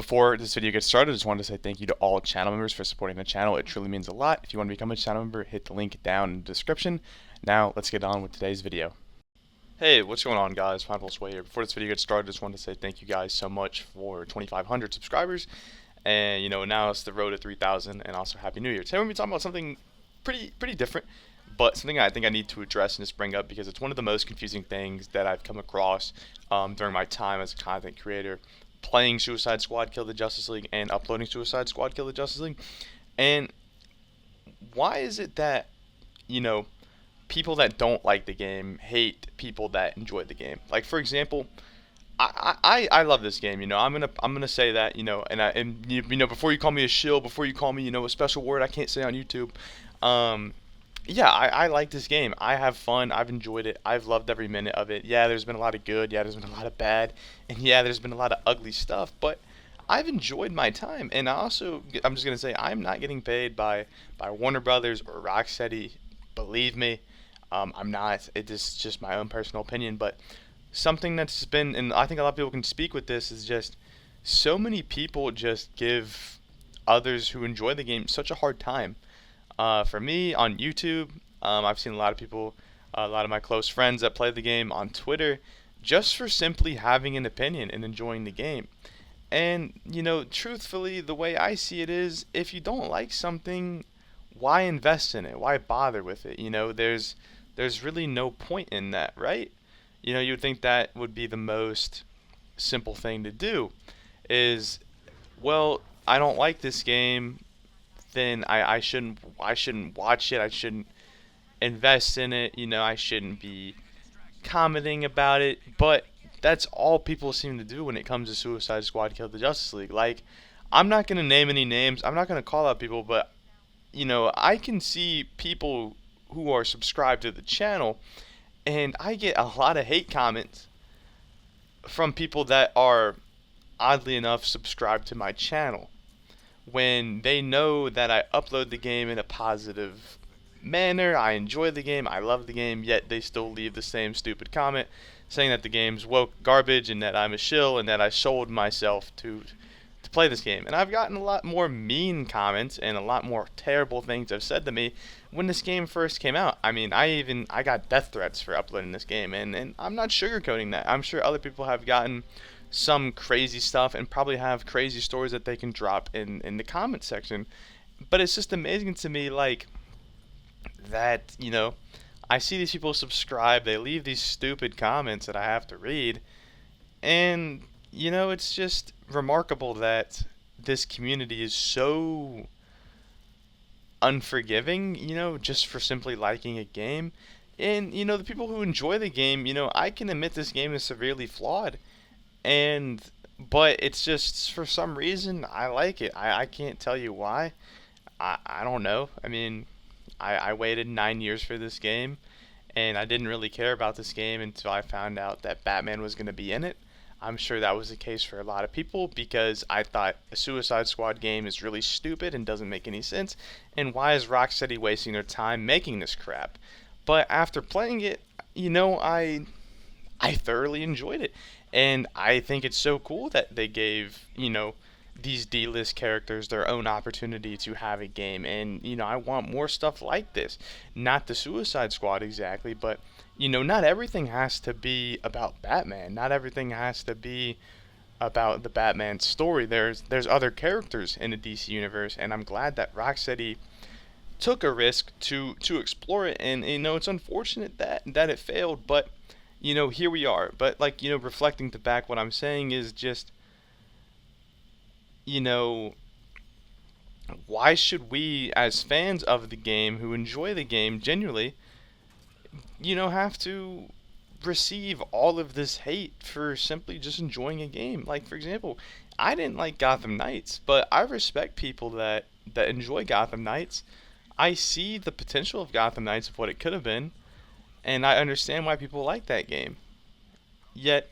Before this video gets started, I just wanted to say thank you to all channel members for supporting the channel. It truly means a lot. If you want to become a channel member, hit the link down in the description. Now, let's get on with today's video. Hey, what's going on, guys? PineAppleSway here. Before this video gets started, I just wanted to say thank you guys so much for 2,500 subscribers. And, now it's the road to 3,000, and also Happy New Year. Today we're going to be talking about something pretty different, but something I think I need to address and just bring up because it's one of the most confusing things that I've come across during my time as a content creator, playing Suicide Squad Kill the Justice League and uploading Suicide Squad Kill the Justice League. And why is it that, people that don't like the game hate people that enjoy the game? Like, for example, I love this game. I'm gonna say that. Before you call me a shill, before you call me a special word I can't say on YouTube. Yeah, I like this game. I have fun. I've enjoyed it. I've loved every minute of it. Yeah, there's been a lot of good. Yeah, there's been a lot of bad. And yeah, there's been a lot of ugly stuff. But I've enjoyed my time. And I'm just going to say, I'm not getting paid by Warner Brothers or Rocksteady. Believe me, I'm not. It is just my own personal opinion. But something that's been, and I think a lot of people can speak with this, is just so many people just give others who enjoy the game such a hard time. For me, on YouTube, I've seen a lot of people, a lot of my close friends that play the game on Twitter, just for simply having an opinion and enjoying the game. And, truthfully, the way I see it is, if you don't like something, why invest in it? Why bother with it? There's really no point in that, right? You would think that would be the most simple thing to do, is, well, I don't like this game, then I shouldn't watch it. I shouldn't invest in it. I shouldn't be commenting about it. But that's all people seem to do when it comes to Suicide Squad Kill the Justice League. Like, I'm not gonna name any names. I'm not gonna call out people, but I can see people who are subscribed to the channel, and I get a lot of hate comments from people that are oddly enough subscribed to my channel, when they know that I upload the game in a positive manner, I enjoy the game, I love the game, yet they still leave the same stupid comment saying that the game's woke garbage and that I'm a shill and that I sold myself to play this game. And I've gotten a lot more mean comments and a lot more terrible things have said to me when this game first came out. I mean, I got death threats for uploading this game, and I'm not sugarcoating that. I'm sure other people have gotten some crazy stuff and probably have crazy stories that they can drop in the comment section. But it's just amazing to me, like, that, I see these people subscribe, they leave these stupid comments that I have to read, and, it's just remarkable that this community is so unforgiving, just for simply liking a game. And, the people who enjoy the game, I can admit this game is severely flawed, but it's just, for some reason, I like it. I can't tell you why. I don't know. I mean, I waited 9 years for this game, and I didn't really care about this game until I found out that Batman was going to be in it. I'm sure that was the case for a lot of people, because I thought a Suicide Squad game is really stupid and doesn't make any sense, and why is Rocksteady wasting their time making this crap? But after playing it, I thoroughly enjoyed it. And I think it's so cool that they gave, these D-list characters their own opportunity to have a game. And, I want more stuff like this. Not the Suicide Squad exactly, but, not everything has to be about Batman. Not everything has to be about the Batman story. There's other characters in the DC universe, and I'm glad that Rocksteady took a risk to explore it. And, it's unfortunate that it failed, but here we are. But, like, reflecting to back, what I'm saying is just, why should we, as fans of the game who enjoy the game genuinely, have to receive all of this hate for simply just enjoying a game? Like, for example, I didn't like Gotham Knights, but I respect people that enjoy Gotham Knights. I see the potential of Gotham Knights, of what it could have been, and I understand why people like that game. Yet,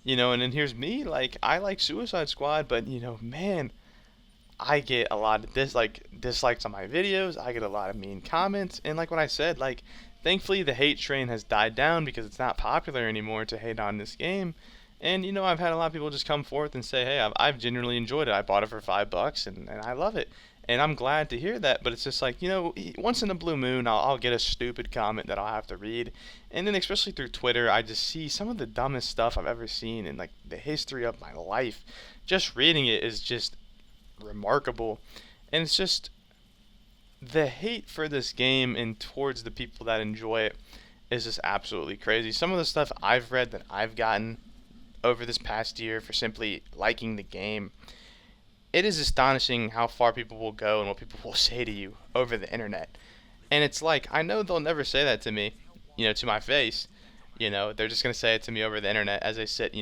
and then here's me, like, I like Suicide Squad, but, man, I get a lot of dislikes on my videos, I get a lot of mean comments, and like what I said, like, thankfully the hate train has died down because it's not popular anymore to hate on this game, And I've had a lot of people just come forth and say, "Hey, I've genuinely enjoyed it. I bought it for $5, and I love it." And I'm glad to hear that. But it's just like once in a blue moon, I'll get a stupid comment that I'll have to read, and then especially through Twitter, I just see some of the dumbest stuff I've ever seen in like the history of my life. Just reading it is just remarkable, and it's just the hate for this game and towards the people that enjoy it is just absolutely crazy. Some of the stuff I've read that I've gotten over this past year for simply liking the game, it is astonishing how far people will go and what people will say to you over the internet. And it's like, I know they'll never say that to me, to my face. They're just going to say it to me over the internet as I sit,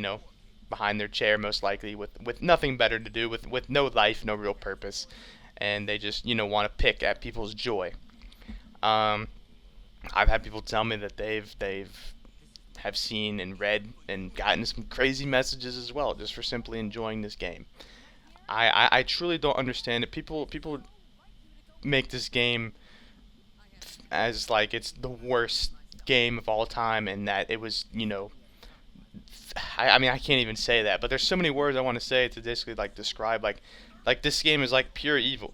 behind their chair most likely with nothing better to do, with no life, no real purpose. And they just, want to pick at people's joy. Um, I've had people tell me that they've have seen and read and gotten some crazy messages as well just for simply enjoying this game. I truly don't understand it. People make this game as like it's the worst game of all time and that it was, I mean I can't even say that, but there's so many words I want to say to basically like describe like this game is like pure evil,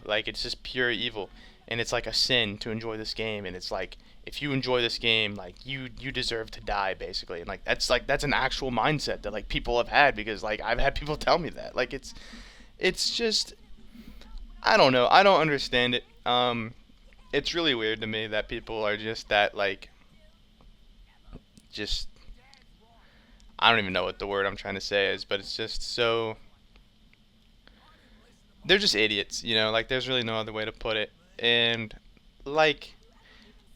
like it's just pure evil, and it's like a sin to enjoy this game, and it's like if you enjoy this game, like you deserve to die basically, and like that's an actual mindset that like people have had because like I've had people tell me that like it's just I don't know, I don't understand it. It's really weird to me that people are just that like just I don't even know what the word I'm trying to say is, but it's just so they're just idiots, like there's really no other way to put it. And like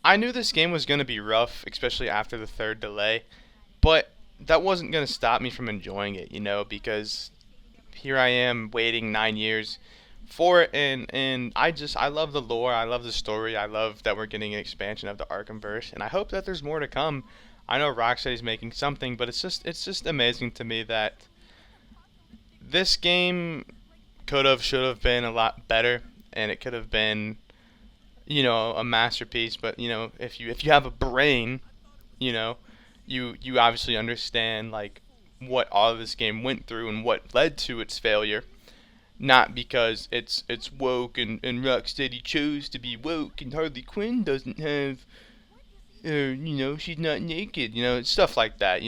I knew this game was going to be rough, especially after the third delay, but that wasn't going to stop me from enjoying it, because here I am waiting 9 years for it, and I love the lore, I love the story, I love that we're getting an expansion of the Arkhamverse, and I hope that there's more to come. I know Rocksteady's making something, but it's just amazing to me that this game should have been a lot better, and it could have been, a masterpiece. But if you have a brain, you know, you obviously understand like what all of this game went through and what led to its failure. Not because it's woke and Rocksteady chose to be woke and Harley Quinn doesn't have, she's not naked, stuff like that.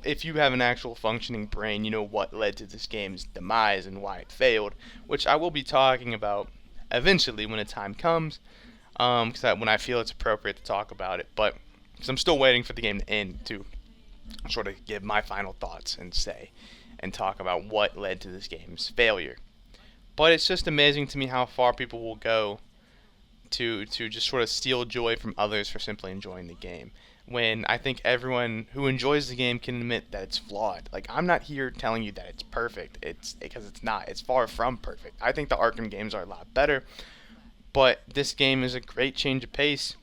If you have an actual functioning brain, you know what led to this game's demise and why it failed, which I will be talking about eventually when the time comes, because when I feel it's appropriate to talk about it. But because I'm still waiting for the game to end to sort of give my final thoughts and say and talk about what led to this game's failure. But it's just amazing to me how far people will go to just sort of steal joy from others for simply enjoying the game. When I think everyone who enjoys the game can admit that it's flawed. Like, I'm not here telling you that it's perfect. It's because it's not. It's far from perfect. I think the Arkham games are a lot better, but this game is a great change of pace.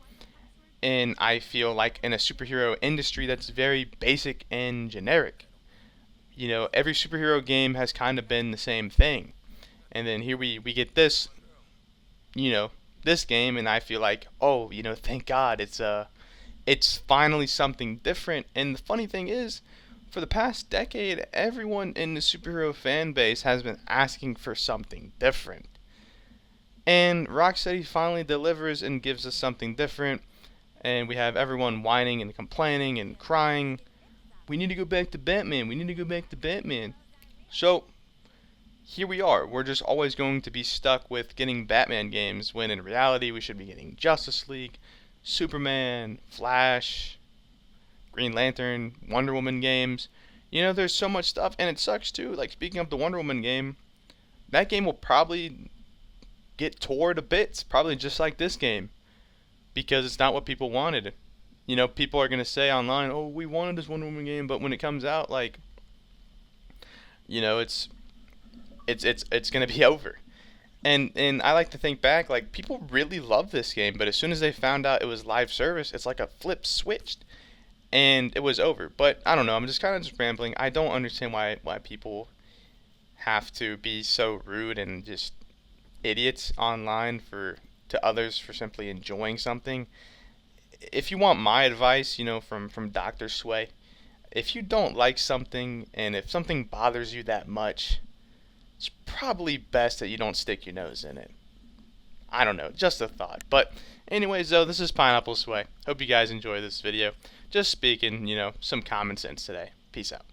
And I feel like in a superhero industry that's very basic and generic. Every superhero game has kind of been the same thing. And then here we get this, you know, this game, and I feel like, oh, thank God, it's finally something different. And the funny thing is, for the past decade, everyone in the superhero fan base has been asking for something different. And Rocksteady finally delivers and gives us something different. And we have everyone whining and complaining and crying. We need to go back to Batman. We need to go back to Batman. So, here we are. We're just always going to be stuck with getting Batman games when in reality we should be getting Justice League, Superman, Flash, Green Lantern, Wonder Woman games. There's so much stuff, and it sucks too. Like, speaking of the Wonder Woman game, that game will probably get tore to bits, probably just like this game, because it's not what people wanted. People are going to say online, oh, we wanted this Wonder Woman game, but when it comes out, like, it's going to be over. And I like to think back, like, people really love this game, but as soon as they found out it was live service, it's like a flip switched, and it was over. But I don't know, I'm just kind of just rambling. I don't understand why people have to be so rude and just idiots online to others for simply enjoying something. If you want my advice, from Dr. Sway, if you don't like something and if something bothers you that much, it's probably best that you don't stick your nose in it. I don't know, just a thought. But anyways, though, this is Pineapple Sway. Hope you guys enjoy this video. Just speaking, some common sense today. Peace out.